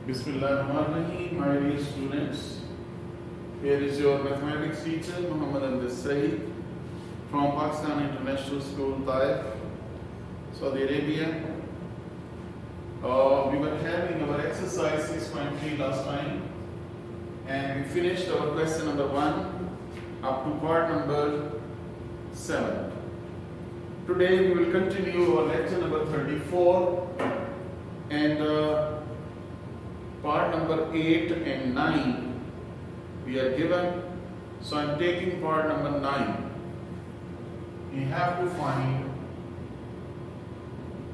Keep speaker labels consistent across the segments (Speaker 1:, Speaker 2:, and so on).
Speaker 1: Bismillahirrahmanirrahim, my dear students. Here is your mathematics teacher, Muhammad Andis Saeed, from Pakistan International School, Taif, Saudi Arabia. We were having our exercise 6.3 last time, and we finished our question number 1 up to part number 7. Today we will continue our lecture number 34 and part number 8 and 9 we are given. So I am taking part number 9. We have to find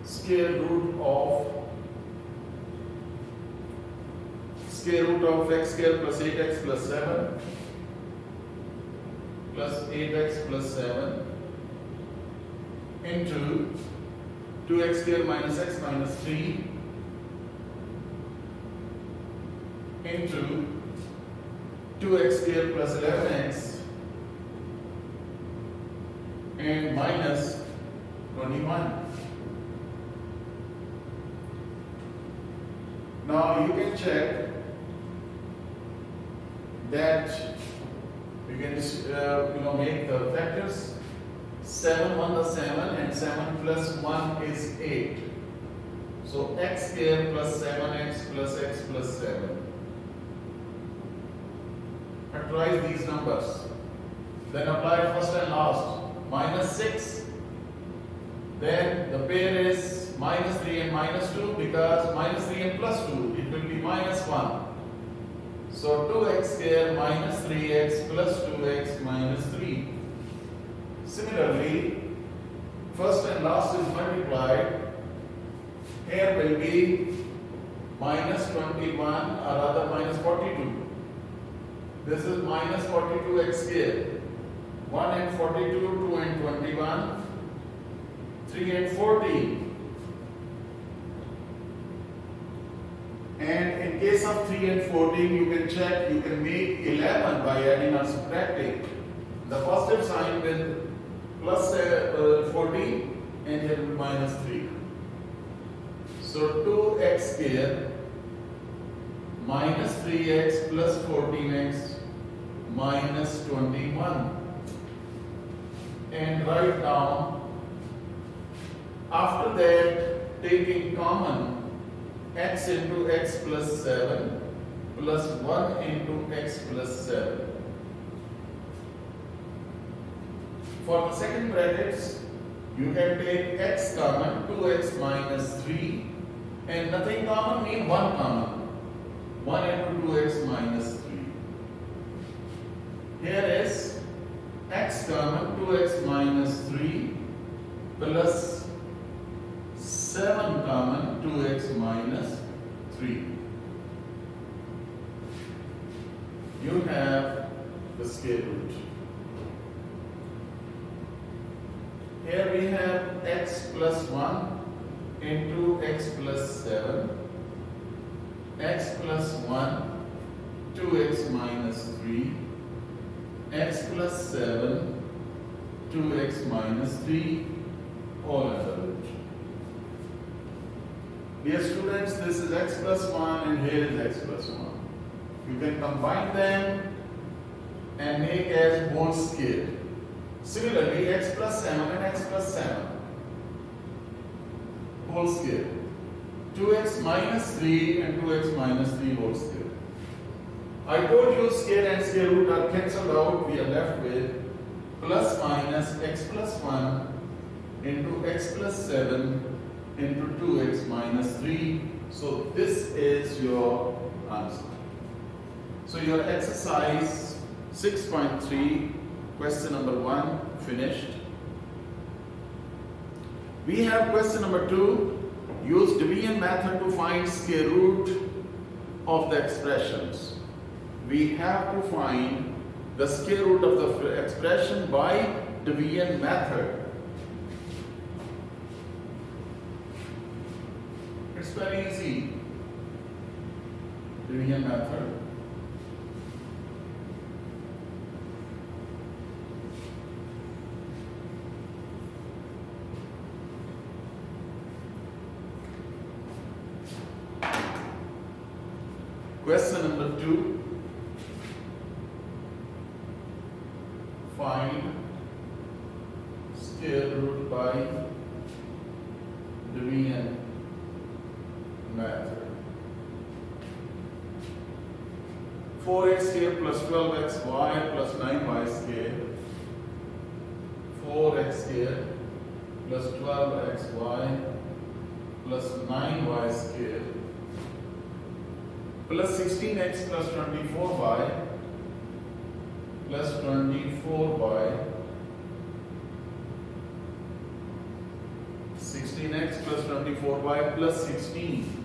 Speaker 1: square root of x square plus 8x plus 7 plus 8x plus 7 into 2x square minus x minus 3 into 2x square plus 11x and minus 21. Now you can check that you can make the factors. 7 1 is 7 and 7 plus 1 is 8. So x square plus 7x plus x plus 7. Factorize these numbers. Then apply first and last. Minus 6. Then the pair is minus 3 and minus 2, because minus 3 and plus 2, it will be minus 1. So 2x square minus 3x plus 2x minus 3. Similarly, first and last is multiplied. Here will be minus 21 or rather minus 42. This is minus 42x square. 1 and 42, 2 and 21, 3 and 14. And in case of 3 and 14, you can check, you can make 11 by adding or subtracting. The positive sign with plus 14 and here will be minus 3. So 2x square minus 3x plus 14x minus 21. And write down, after that, taking common, x into x plus 7 plus 1 into x plus 7. For the second brackets, you can take x common, 2x minus 3, and nothing common means 1 common. 1 into 2x minus 3. Here is x common, 2x minus 3 plus 7 common, 2x minus 3. You have the square root. Here we have x plus 1 into x plus 7, x plus 1, 2x minus 3, x plus 7, 2x minus 3, all under root. Dear students, this is x plus 1 and here is x plus 1. You can combine them and make as whole square. Similarly, x plus 7 and x plus 7, whole square. 2x minus 3 and 2x minus 3 whole square. I told you square and square root are cancelled out. We are left with plus minus x plus 1 into x plus 7 into 2x minus 3. So this is your answer. So your exercise 6.3, question number 1 finished. We have question number 2. Use division method to find square root of the expressions. We have to find the square root of the expression by division method. It's very easy. Division method. Question number 2. Find square root by division method. 4x square plus 12xy plus 9y square. 4x square plus 12xy plus 9y square plus 16x plus 24y plus 24y 16x plus 24y plus 16.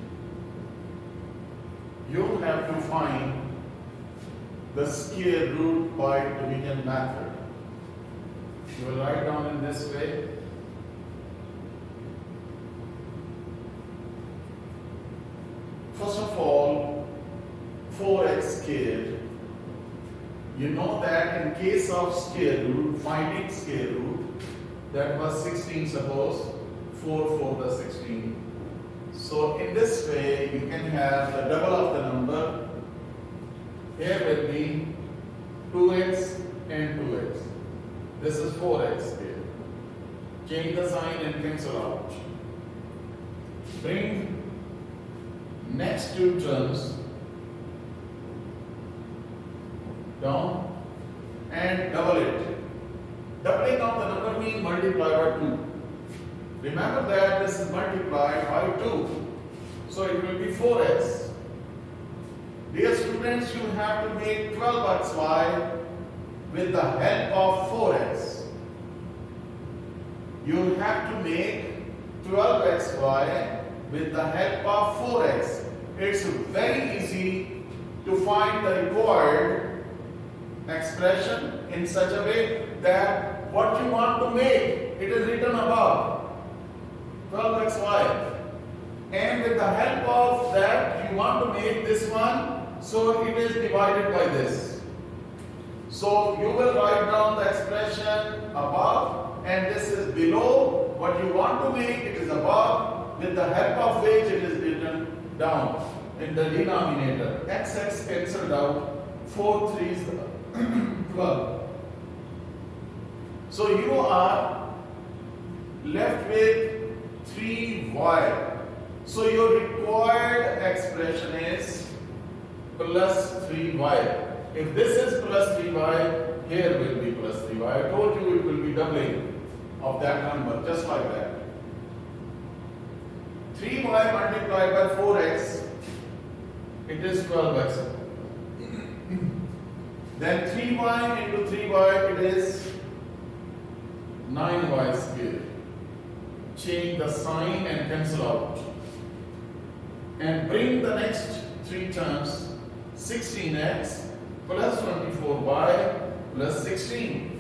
Speaker 1: You have to find the square root by division method. You will write down in this way. First of all, 4x squared. You know that in case of square root, finding square root, that was 16, suppose 4 the 16. So in this way, you can have the double of the number. Here will be 2x and 2x. This is 4x squared. Change the sign and cancel out. Bring next two terms down and double it. Doubling of the number means multiply by 2. Remember that this is multiplied by 2. So it will be 4x. Dear students, you have to make 12xy with the help of 4x. You have to make 12xy with the help of 4x. It's very easy to find the required expression in such a way that what you want to make, it is written above 12xy. And with the help of that, you want to make this one, so it is divided by this. So you will write down the expression above, and this is below. What you want to make, it is above, with the help of which it is written down in the denominator. X cancelled out, 4 3s 12. So you are left with 3y. So your required expression is plus 3y. If this is plus 3y, here will be plus 3y. I told you it will be doubling of that number, just like that. 3y multiplied by 4x, it is 12x. Then 3y into 3y, it is 9y squared. Change the sign and cancel out. And bring the next three terms, 16x plus 24y plus 16.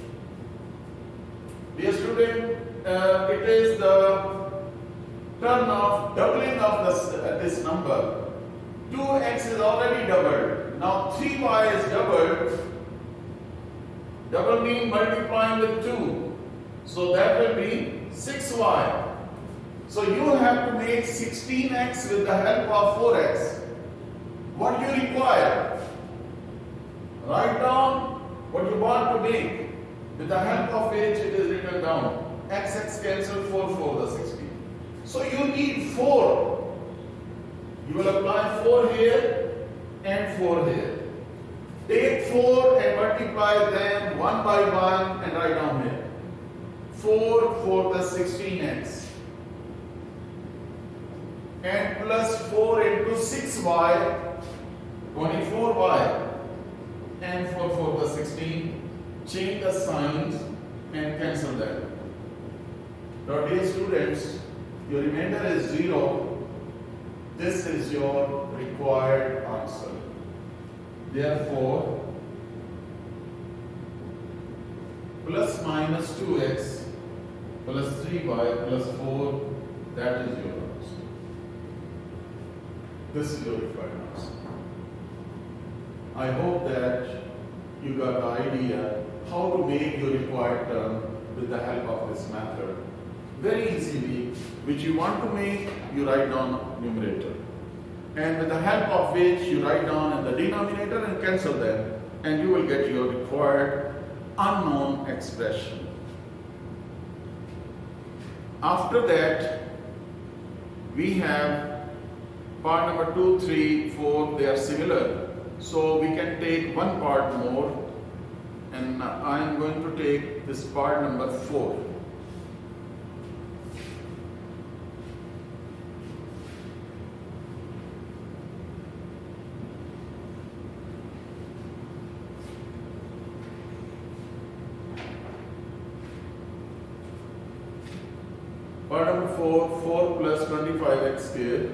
Speaker 1: Dear student, it is the turn of doubling of this number. 2x is already doubled. Now 3y is doubled. Double means multiplying with 2. So that will be 6y. So you have to make 16x with the help of 4x. What you require? Write down what you want to make with the help of which it is written down. X cancel 4 the 16. So you need 4. You will apply 4 here and 4 here. Take 4 and multiply them one by one and write down here. 4 the 16x. And plus 4 into 6y, 24y. And 4 the 16. Change the signs and cancel them. Now dear students, your remainder is 0. This is your required answer. Therefore, plus minus 2x plus 3y plus 4, that is your answer. This is your required answer. I hope that you got the idea how to make your required term with the help of this method. Very easily, which you want to make, you write down numerator. and with the help of which you write down in the denominator and cancel them, and you will get your required unknown expression. After that, we have part number 2, 3, 4, they are similar. So we can take one part more, and I am going to take this part number 4. Part number 4, 4 plus 25x squared.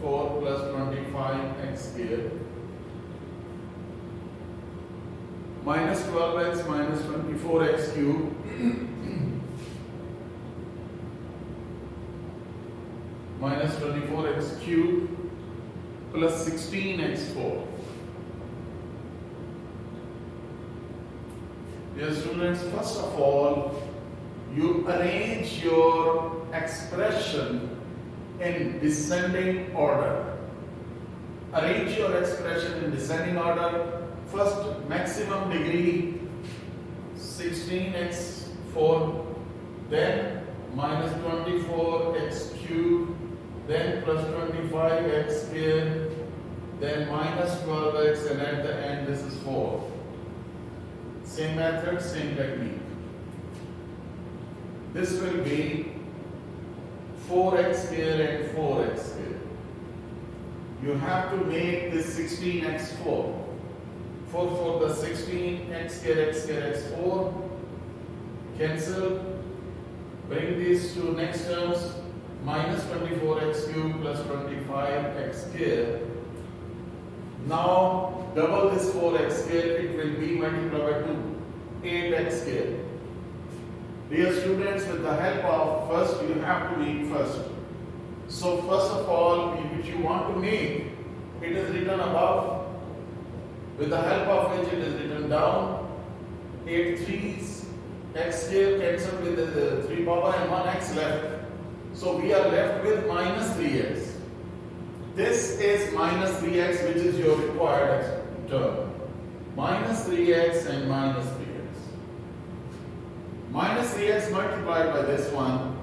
Speaker 1: 4 plus 25x squared. Minus 12x minus 24x cubed. Minus 24x cubed plus 16x4. Dear students, first of all, you arrange your expression in descending order. Arrange your expression in descending order. First, maximum degree 16x4, then minus 24x cubed, then plus 25x squared, then minus 12x, and at the end this is 4. Same method, same technique. This will be 4x squared and 4x squared. You have to make this 16x4. 4 for the 16x squared, x squared, x4. Cancel. Bring these two next terms. Minus 24x cubed plus 25x squared. Now double this 4x squared, it will be multiplied by 2, 8x squared. Dear students, with the help of first, you have to make first. So first of all, which you want to make, it is written above. With the help of which it is written down. 8 3's, x squared cancelled with the 3 power and 1x left. So we are left with minus 3x. This is minus 3x, which is your required term. Minus 3x and minus 3x. Minus 3x multiplied by this one.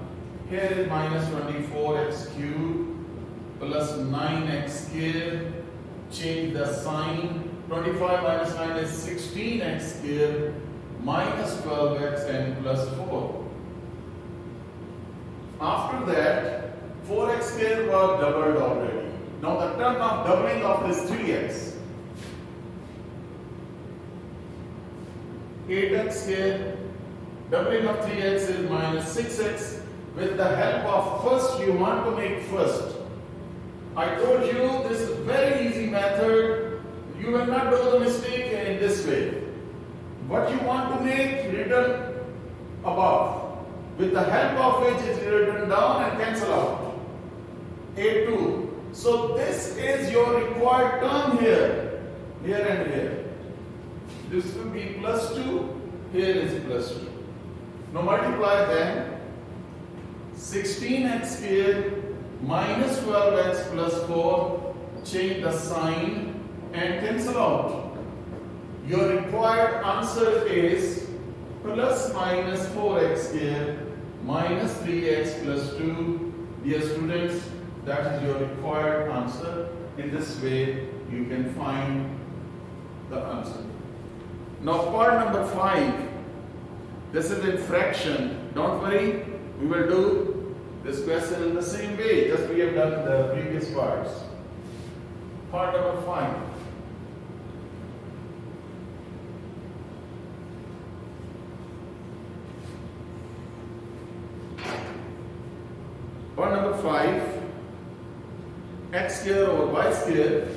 Speaker 1: Here is minus 24x cubed plus 9x squared. Change the sign. 25 minus 9 is 16x squared minus 12x and plus 4. After that, 4x squared was doubled already. Now the term of doubling of this 3x. 8x squared, doubling of 3x is minus 6x. With the help of first, you want to make first. I told you this is very easy method. You will not do the mistake in this way. What you want to make, written above. With the help of which it is written down and cancel out. 8, 2. So this is your required term here. Here and here. This will be plus 2. Here is plus 2. Now multiply them. 16x squared minus 12x plus 4. Change the sign and cancel out. Your required answer is plus minus 4x squared minus 3x plus 2. Dear students, that is your required answer. In this way, you can find the answer. Now, part number 5. This is in fraction. Don't worry, we will do this question in the same way, just we have done the previous parts. Part number 5. Part number 5. X square over y square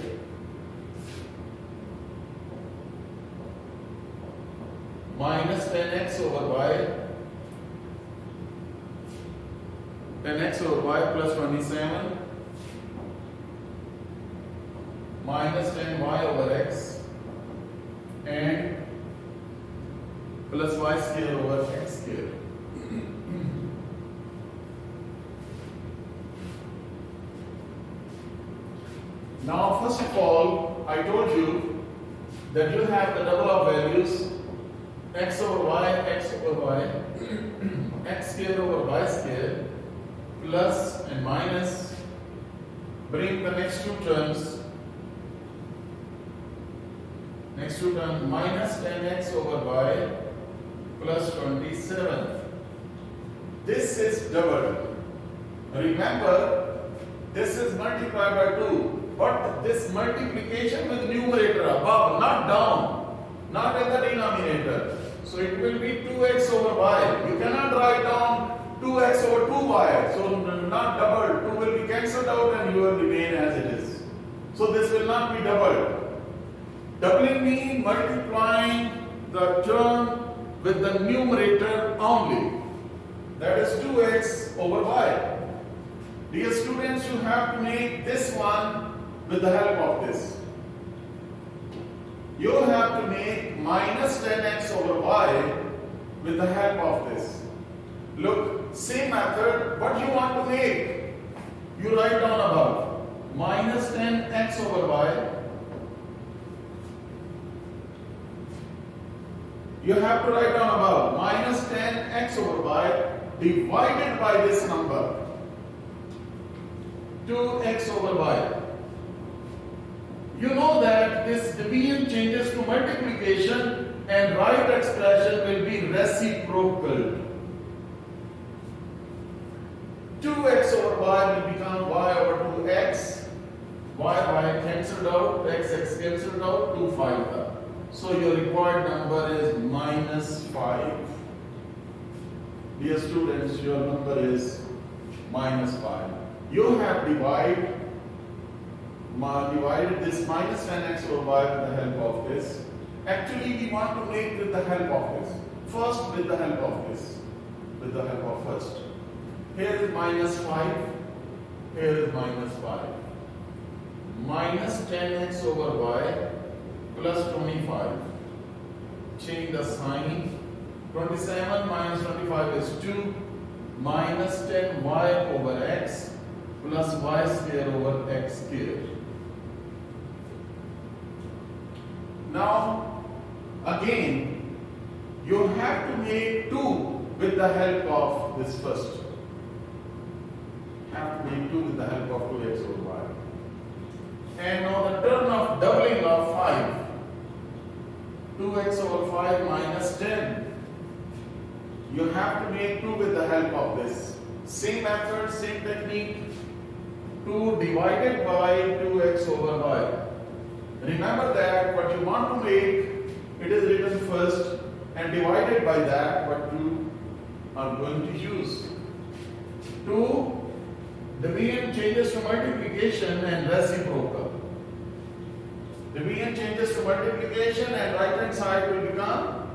Speaker 1: minus 10x over y, 10x over y plus 27 minus 10y over x and plus y square over x square. Now, first of all, I told you that you have the double of values x over y, x square over y square, plus and minus. Bring the next two terms. Next two terms, minus 10x over y plus 27. This is double. Remember, this is multiplied by 2. But this multiplication with numerator above, not down, not in the denominator. So it will be 2x over y. You cannot write down 2x over 2y. So not double. 2 will be cancelled out and you will remain as it is. So this will not be doubled. Doubling means multiplying the term with the numerator only. That is 2x over y. Dear students, you have to make this one with the help of this. You have to make minus 10x over y with the help of this. Look, same method, what you want to make? You write down above. Minus 10x over y. You have to write down above. Minus 10x over y divided by this number. 2x over y. You know that this division changes to multiplication and right expression will be reciprocal. 2x over y will become y over 2x. Y cancelled out, x cancelled out, 2 5. So your required number is minus 5. Dear students, your number is minus 5. You have divided this minus 10x over y with the help of this. Actually, we want to make with the help of this. First, with the help of this. With the help of first. Here is minus 5. Here is minus 5. Minus 10x over y plus 25. Change the sign. 27 minus 25 is 2. Minus 10y over x plus y square over x square. Now, again, you have to make 2 with the help of this first. Have to make 2 with the help of 2x over y. And now the term of doubling of 5. 2x over 5 minus 10. You have to make 2 with the help of this. Same method, same technique. 2 divided by 2x over y. Remember that what you want to make, it is written first and divided by that what you are going to use. 2, division changes to multiplication and reciprocal. Division changes to multiplication and right hand side will become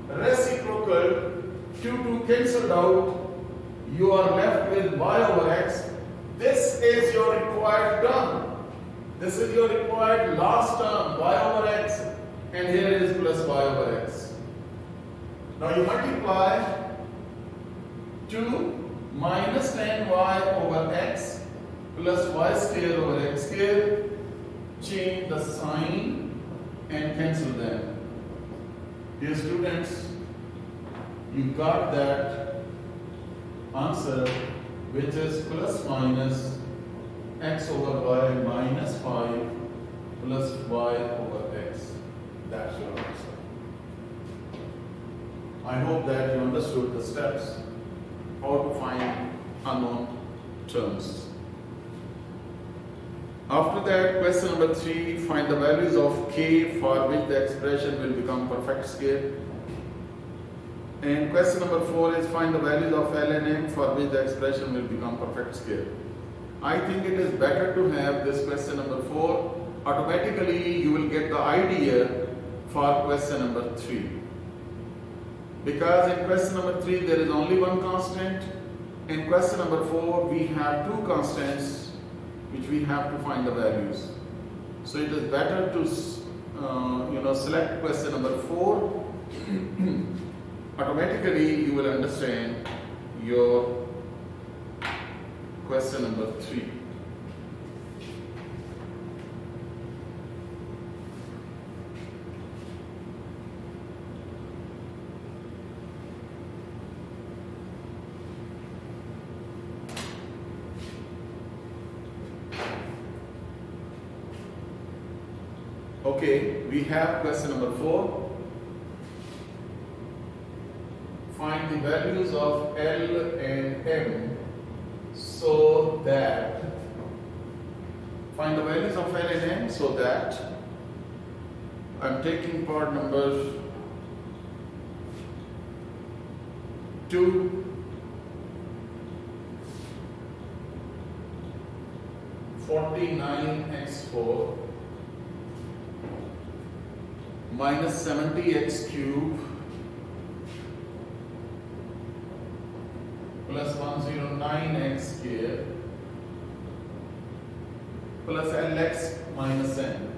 Speaker 1: reciprocal. 2 cancelled out. You are left with y over x. This is your required term. This is your required last term, y over x, and here is plus y over x. Now you multiply 2 minus 10y over x plus y square over x square. Change the sign and cancel them. Dear students, you got that answer, which is plus minus x over y minus 5 plus y over x. That's your answer. I hope that you understood the steps how to find unknown terms. After that, question number 3, find the values of k for which the expression will become perfect square. And question number 4 is find the values of ln m for which the expression will become perfect square. I think it is better to have this question number 4. Automatically you will get the idea for question number 3. Because in question number 3 there is only one constant. In question number 4 we have two constants which we have to find the values. So it is better to select question number 4. Automatically you will understand your question number 3. Okay, we have question number 4. Find the values of L and M so that find the values of L and M so that I'm taking part number 2, 49x4 minus 70x cube plus 109x square plus Lx minus n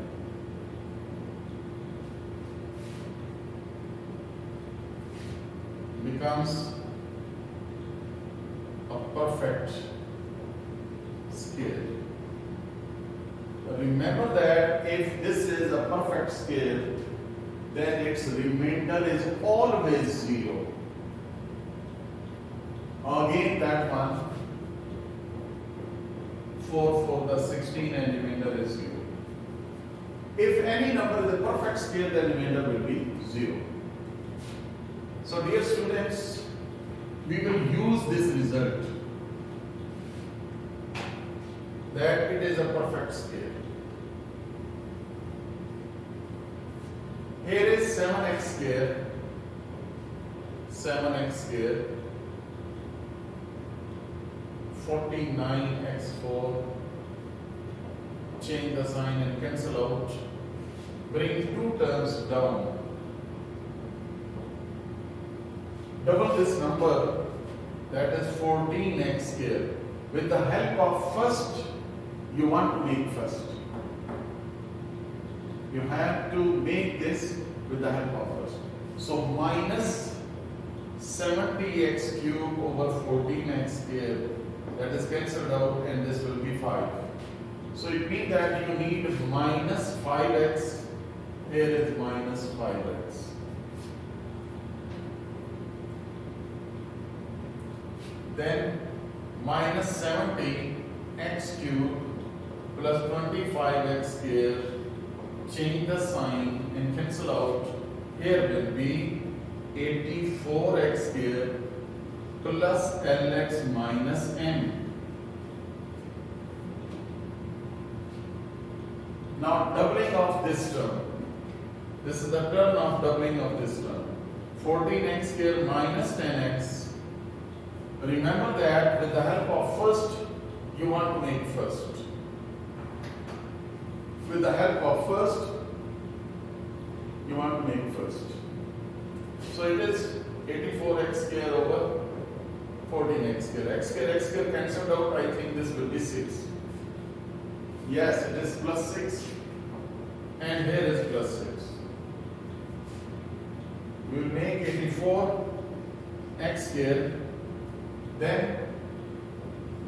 Speaker 1: becomes a perfect scale. Remember that if this is a perfect scale, then its remainder is always 0. Again that one, 4 for the 16 and remainder is 0. If any number is a perfect scale, then remainder will be 0. So dear students, we will use this result that it is a perfect scale. Here is 7x square, 49x4, change the sign and cancel out, bring two terms down, double this number, that is 14x square. With the help of first, you want to make first. You have to make this with the help of first. So minus 70x cube over 14x square, that is cancelled out and this will be 5. So it means that you need minus 5x, here is minus 5x. Then minus 70x cube plus 25x square, change the sign and cancel out. Here will be 84x square plus Lx minus n. Now doubling of this term. This is the term of doubling of this term. 14x square minus 10x. Remember that with the help of first, you want to make first. With the help of first, you want to make first. So it is 84x square over 14x square. X square cancelled out, I think this will be 6. Yes, it is plus 6. And here is plus 6. We will make 84x square, then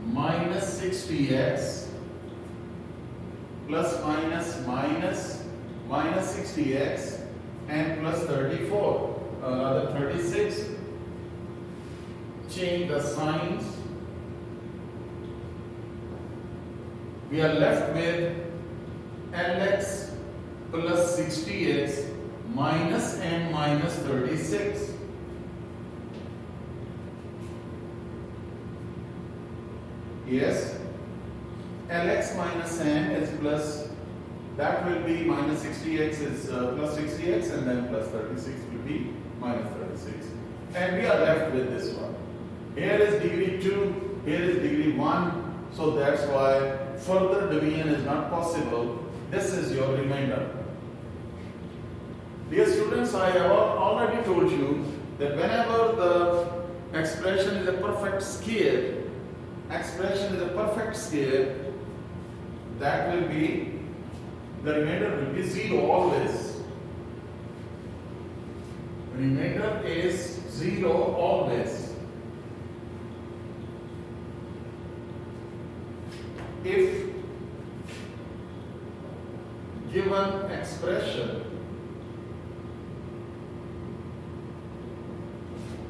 Speaker 1: minus 60x plus minus 60x and plus 34, another 36. Change the signs. We are left with Lx plus 60x minus n minus 36. Yes, Lx minus n is plus, that will be minus 60x is plus 60x and then plus 36 will be minus 36. And we are left with this one. Here is degree 2, here is degree 1. So that's why further division is not possible. This is your remainder. Dear students, I have already told you that whenever the expression is a perfect scale, that will be, the remainder will be 0 always. Remainder is 0 always. If given expression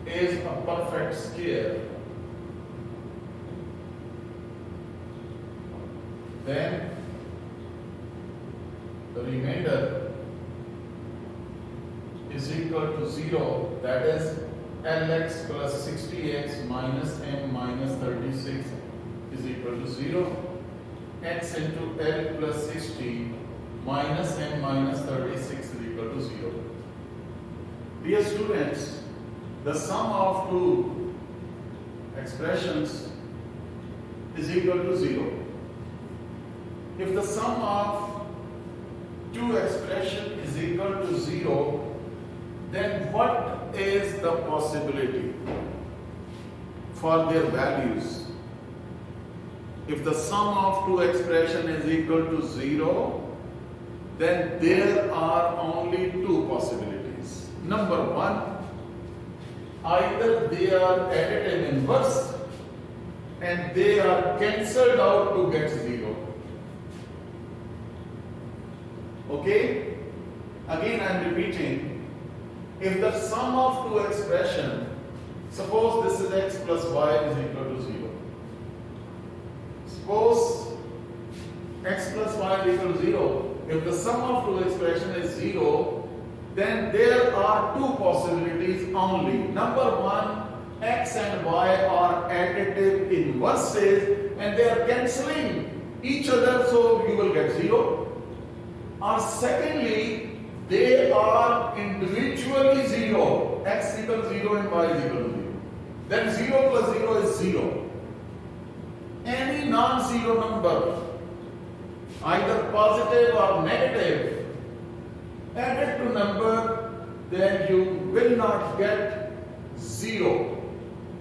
Speaker 1: is a perfect scale, then the the remainder is equal to 0, that is Lx plus 60x minus m minus 36 is equal to 0. X into L plus 60 minus m minus 36 is equal to 0. Dear students, the sum of two expressions is equal to 0. If the sum of two expressions is equal to 0, then what is the possibility for their values? If the sum of two expressions is equal to 0, then there are only two possibilities. Number one, either they are additive inverse and they are cancelled out to get 0. Okay? Again I am repeating, if the sum of two expressions, suppose this is x plus y is equal to 0. Suppose x plus y is equal to 0. If the sum of two expressions is 0, then there are two possibilities only. Number one, x and y are additive inverses and they are cancelling each other, so you will get 0. Or secondly, they are individually 0. X equals 0 and y is equal to 0. Then 0 plus 0 is 0. Any non-zero number, either positive or negative, added to number, then you will not get 0.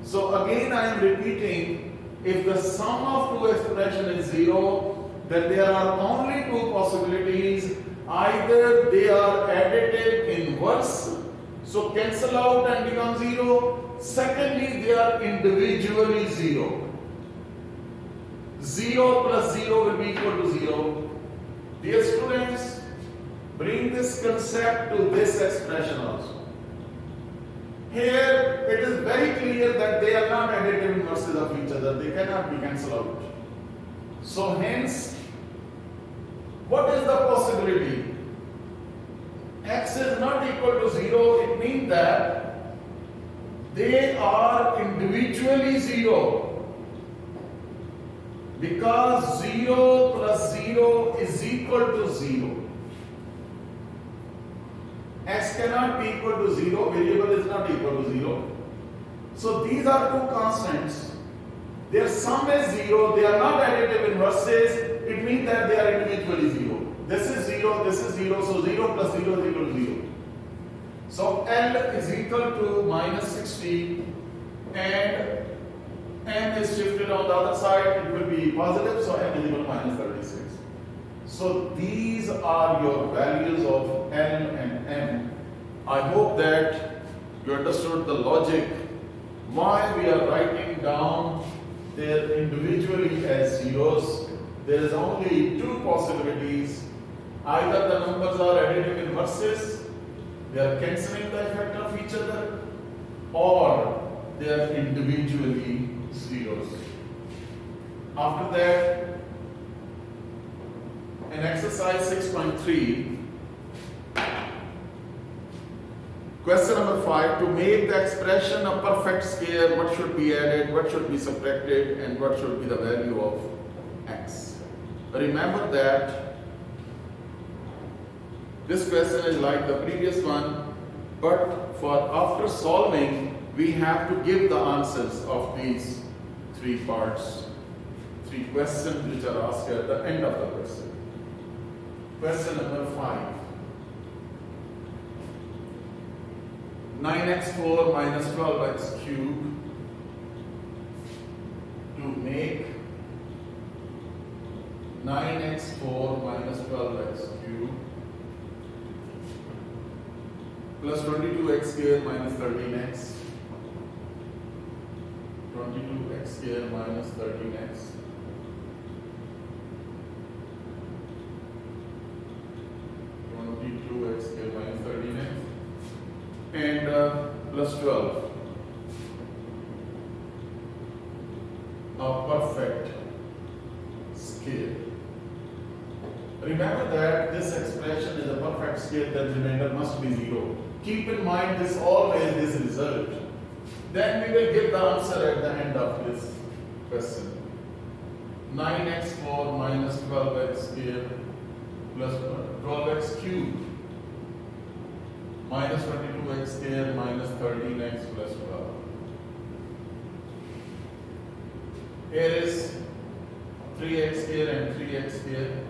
Speaker 1: So again I am repeating, if the sum of two expressions is 0, then there are only two possibilities. Either they are additive inverse, so cancel out and become 0. Secondly, they are individually 0. 0 plus 0 will be equal to 0. Dear students, bring this concept to this expression also. Here it is very clear that they are not additive inverses of each other. They cannot be cancelled out. So hence, what is the possibility? X is not equal to 0. It means that they are individually 0. Because 0 plus 0 is equal to 0. X cannot be equal to 0, variable is not equal to 0. So these are two constants. Their sum is 0, they are not additive inverses, it means that they are individually 0. This is 0, this is 0, so 0 plus 0 is equal to 0. So L is equal to minus 60 and m is shifted on the other side, it will be positive, so m is equal to minus 36. So these are your values of L and M. I hope that you understood the logic why we are writing down there individually as zeros. There is only two possibilities. Either the numbers are additive inverses, they are cancelling the effect of each other, or they are individually zeros. After that, in exercise 6.3, question number 5, to make the expression a perfect square, what should be added, what should be subtracted, and what should be the value of x? Remember that this question is like the previous one, but for after solving, we have to give the answers of these three parts, three questions which are asked at the end of the question. Question number 5. 9x4 minus 12x cubed to make 9x4 minus 12x cubed plus 22x square minus 13x, 22x square minus 13x, x square minus 13x, and plus 12. A perfect scale. Remember that this expression is a perfect scale, then remainder must be 0. Keep in mind this always this result. Then we will give the answer at the end of this question. 9x4 minus 12x square plus 12x cubed minus 22x square minus 13x plus 12. Here is 3x square and 3x square.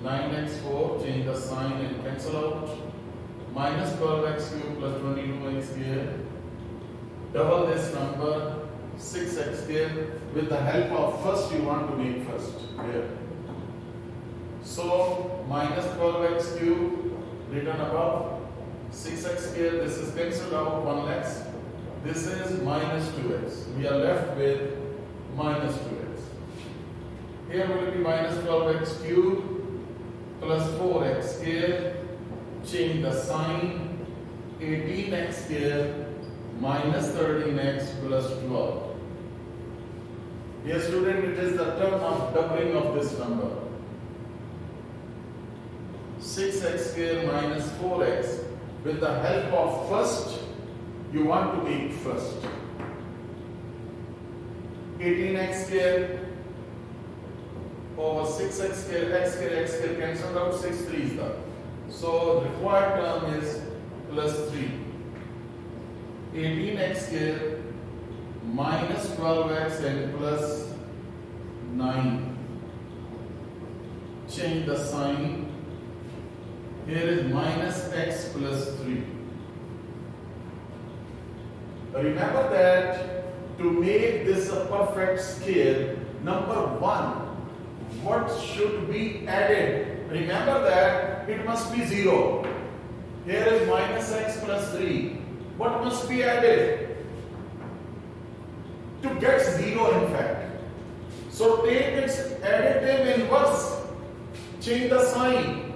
Speaker 1: 9x4, change the sign and cancel out. Minus 12x cubed plus 22x square. Double this number, 6x square. With the help of first, you want to make first. Here. So, minus 12x cubed, written above. 6x square, this is cancelled out, 1 less. This is minus 2x. We are left with minus 2x. Here will be minus 12x cubed plus 4x square. Change the sign. 18x square minus 13x plus 12. Dear student, it is the term of doubling of this number. 6x square minus 4x. With the help of first, you want to make first. 18x square over 6x square, x square cancelled out, 6 3s the. So required term is plus 3. 18x square minus 12x and plus 9. Change the sign. Here is minus x plus 3. Remember that to make this a perfect scale, number 1, what should be added? Remember that it must be 0. Here is minus x plus 3. What must be added? To get 0 in fact. So take its additive inverse. Change the sign.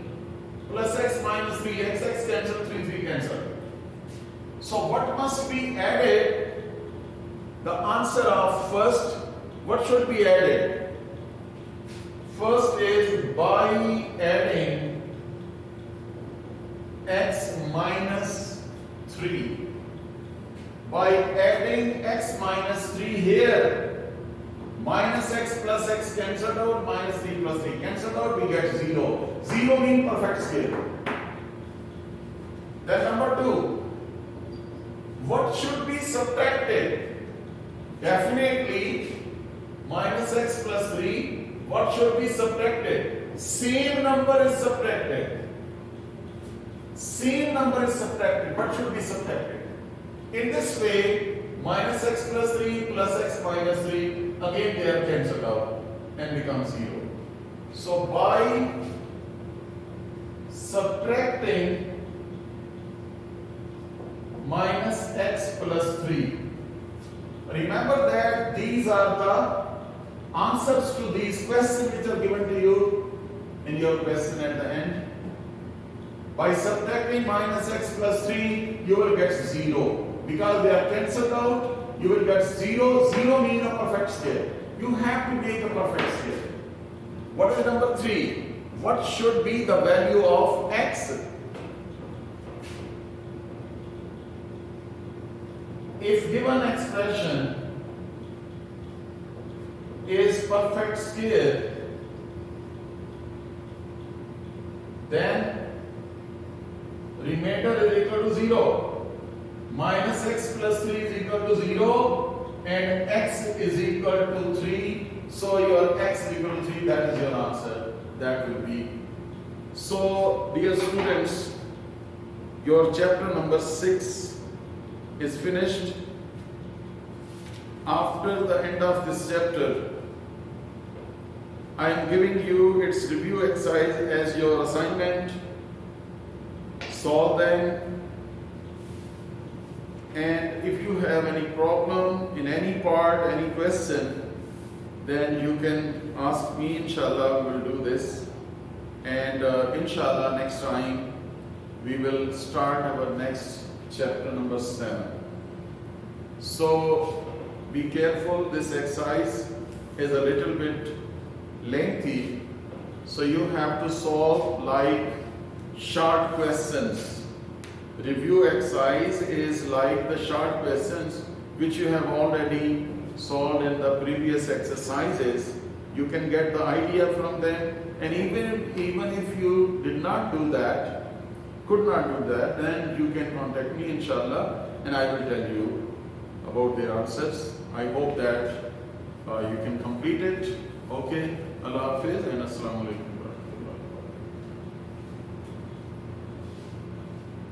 Speaker 1: Plus x minus 3, x cancel, 3 cancel. So what must be added? The answer of first, what should be added? First is by adding x minus 3. By adding x minus 3 here, minus x plus x cancelled out, minus 3 plus 3 cancelled out, we get 0. 0 means perfect scale. Then number 2, what should be subtracted? Definitely minus x plus 3. What should be subtracted? Same number is subtracted. Same number is subtracted. What should be subtracted? In this way, minus x plus 3 plus x minus 3, again they are cancelled out and become 0. So by subtracting minus x plus 3, remember that these are the answers to these questions which are given to you in your question at the end. By subtracting minus x plus 3, you will get 0. Because they are cancelled out, you will get 0. 0 means a perfect scale. You have to make a perfect scale. What is number 3? What should be the value of x? If given expression is perfect scale, then remainder is equal to 0. Minus x plus 3 is equal to 0 and x is equal to 3. So your x is equal to 3, that is your answer. That will be. So dear students, your chapter number 6 is finished. After the end of this chapter, I am giving you its review exercise as your assignment. Solve them. And if you have any problem in any part, any question, then you can ask me. Inshallah, we will do this. And inshallah, next time we will start our next chapter number 7. So be careful, this exercise is a little bit lengthy. So you have to solve like short questions. Review exercise is like the short questions which you have already solved in the previous exercises. You can get the idea from them, and even if you did not do that, could not do that, then you can contact me inshallah, and I will tell you about the answers. I hope that you can complete it. Okay, Allah Hafiz and Assalamu Alaikum.